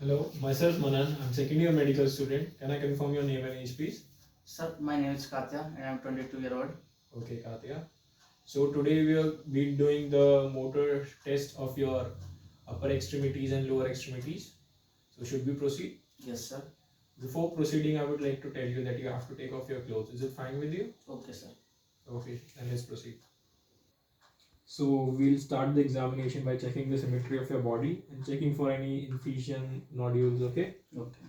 Hello, myself Manan. I'm second year medical student. Can I confirm your name and age, please? Sir, my name is Katya and I'm 22-year-old. Okay, Katya. So today we will be doing the motor test of your upper extremities and lower extremities. So should we proceed? Yes, sir. Before proceeding, I would like to tell you that you have to take off your clothes. Is it fine with you? Okay, sir. Okay, then let's proceed. So we'll start the examination by checking the symmetry of your body and checking for any incision nodules, okay? Okay.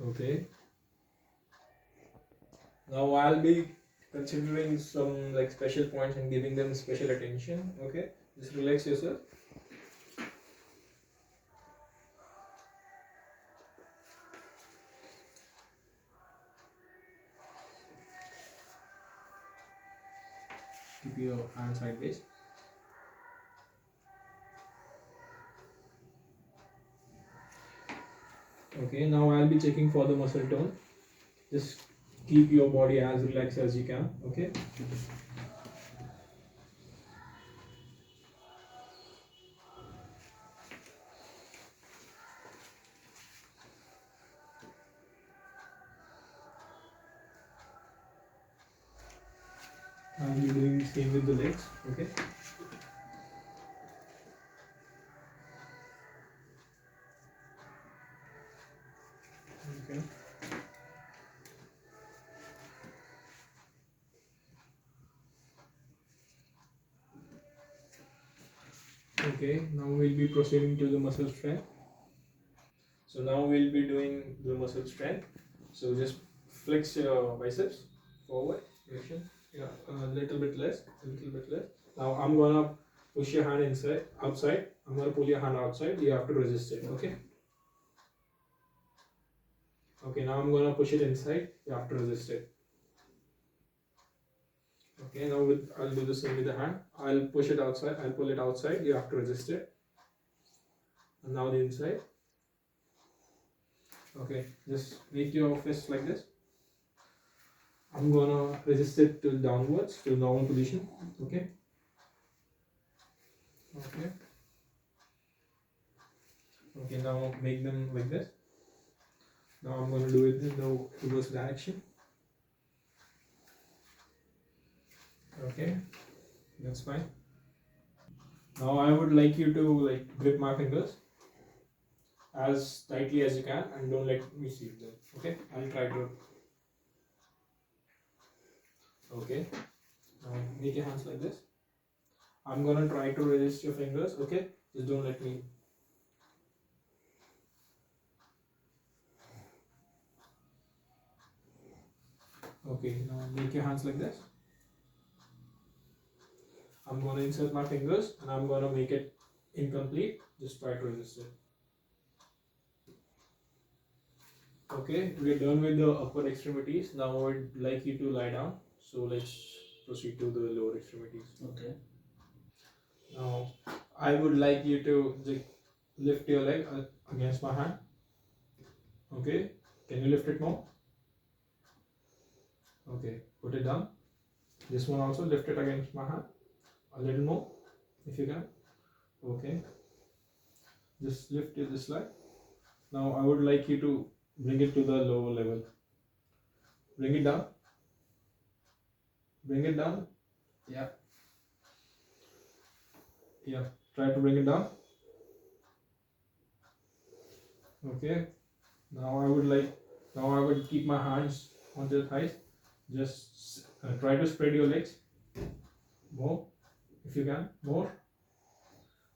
Okay. Now I'll be considering some like special points and giving them special attention. Okay, just relax yourself. Keep your hands sideways. Okay, now I'll be checking for the muscle tone. Just keep your body as relaxed as you can. Okay. I'll be doing the same with the legs. Okay. Okay. Okay, now we'll be proceeding to the muscle strength. So now we'll be doing the muscle strength. So just flex your biceps forward, yeah, a little bit less, a little bit less. Now I'm gonna push your hand inside, outside. I'm gonna pull your hand outside. You have to resist it. Okay. Okay. Now I'm gonna push it inside. You have to resist it. Okay. Now I'll do the same with the hand. I'll push it outside. I'll pull it outside. You have to resist it. And now the inside. Okay. Just make your fist like this. I'm gonna resist it to downwards to normal position. Okay. Okay. Okay. Now make them like this. Now I'm gonna do it in the reverse direction. Okay. That's fine. Now I would like you to like grip my fingers as tightly as you can and don't let me see them. Okay. I'll try to. Okay. Now make your hands like this. I'm gonna try to resist your fingers. Okay. Just don't let me. Okay. Now make your hands like this. I'm gonna insert my fingers and I'm gonna make it incomplete. Just try to resist it. Okay, we're done with the upper extremities. Now I would like you to lie down. So let's proceed to the lower extremities. Okay. Now I would like you to lift your leg against my hand. Okay, can you lift it more? Okay, put it down. This one also lift it against my hand. A little more, if you can. Okay, just lift it this way. Now I would like you to bring it to the lower level. Bring it down. Bring it down. Yeah. Yeah. Try to bring it down. Okay. Now I would keep my hands on the thighs. Just try to spread your legs more, if you can, more.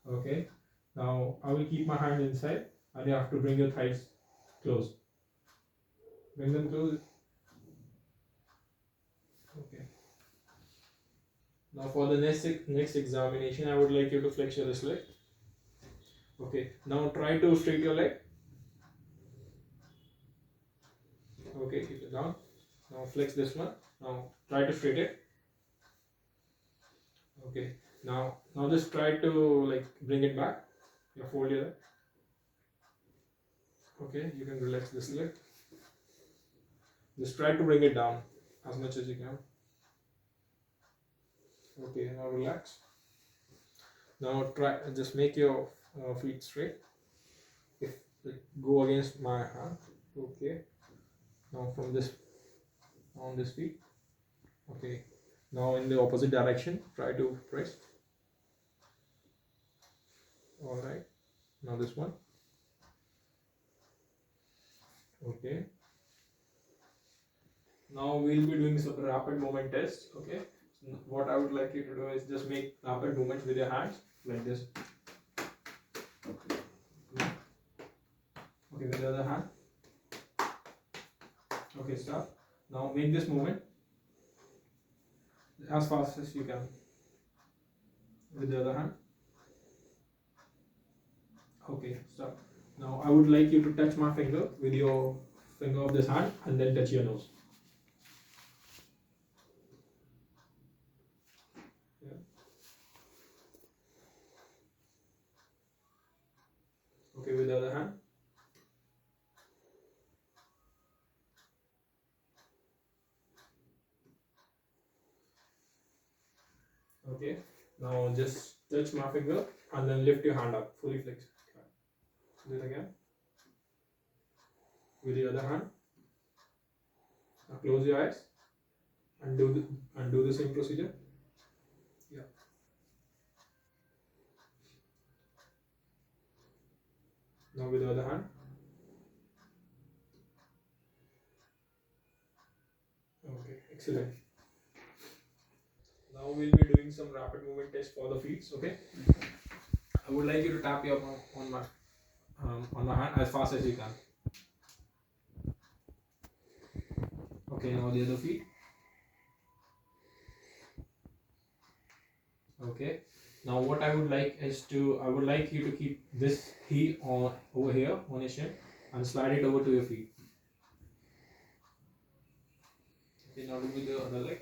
Okay. Now I will keep my hand inside, and you have to bring your thighs close. Bring them close. Okay. Now for the next examination, I would like you to flex your wrist leg. Okay. Now try to straight your leg. Okay. Keep it down. Now flex this one. Now try to straight it. Okay. Now just try to like bring it back. You fold your leg. Okay, you can relax this leg. Just try to bring it down as much as you can. Okay, now relax. Now try just make your feet straight. If like, go against my hand. Okay. Now from this on this feet. Okay. Now in the opposite direction, try to press. All right. Now this one. Okay. Now we'll be doing some rapid movement test. Okay. So what I would like you to do is just make rapid movements with your hands like this. Okay, with the other hand. Okay, stop. Now make this movement as fast as you can with the other hand. Okay, stop. Now I would like you to touch my finger with your finger of this hand and then touch your nose. Yeah. Okay, with the other hand. Okay, now just touch my finger and then lift your hand up, fully flex. Do it again. With the other hand. Now close your eyes and do the same procedure. Yeah. Now with the other hand. Okay, excellent. Now we'll be doing some rapid movement test for the feet. Okay. I would like you to tap your on my hand as fast as you can. Okay, now the other feet. Okay. Now what I would like you to keep this heel on over here on your shin and slide it over to your feet. Okay, now do with the other leg.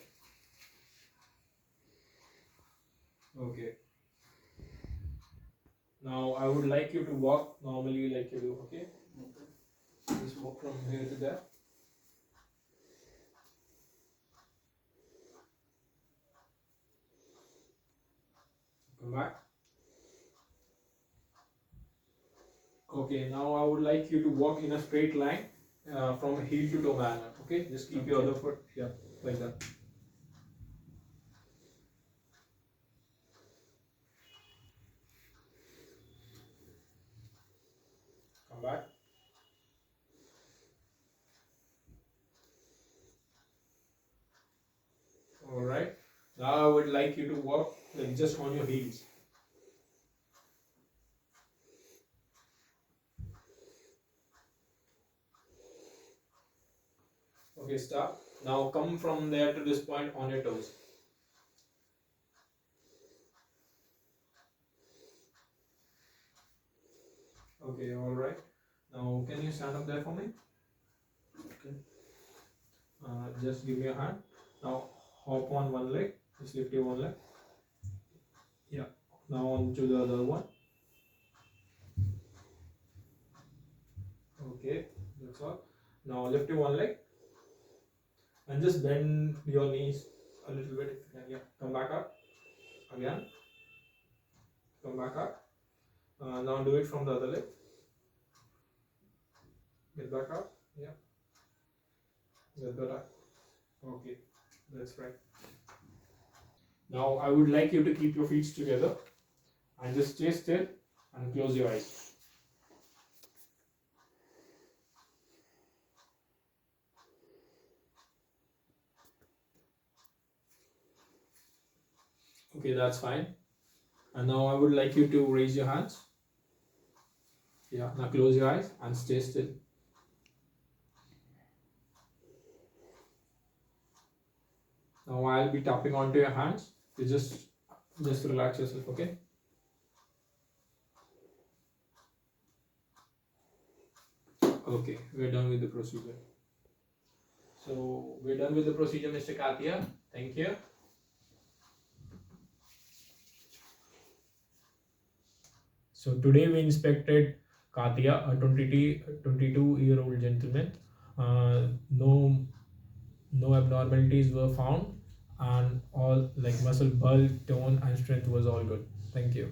Okay. Now I would like you to walk normally like you do. Okay. Just walk from here to there. Come back. Okay, now I would like you to walk in a straight line from heel to toe manner. Okay, just keep your other foot, yeah, like that. Come back. Alright, now I would like you to walk like just on your heels. Okay, stop. Now come from there to this point on your toes. Okay, alright. Now can you stand up there for me? Okay. Just give me your hand. Now hop on one leg. Just lift your one leg. Yeah. Now on to the other one. Okay, that's all. Now lift your one leg. And just bend your knees a little bit if you can. Yeah. Come back up. Again. Come back up. Now do it from the other leg. Get back up. Yeah. Get back up. Okay. That's right. Now I would like you to keep your feet together and just stay still and close your eyes. Okay, that's fine. And now I would like you to raise your hands. Yeah, now close your eyes and stay still. Now I'll be tapping onto your hands. You just relax yourself, okay? Okay, we're done with the procedure. So we're done with the procedure, Mr. Katia. Thank you. So today we inspected Katia, a 22-year-old gentleman. No abnormalities were found, and all like muscle bulk, tone, and strength was all good. Thank you.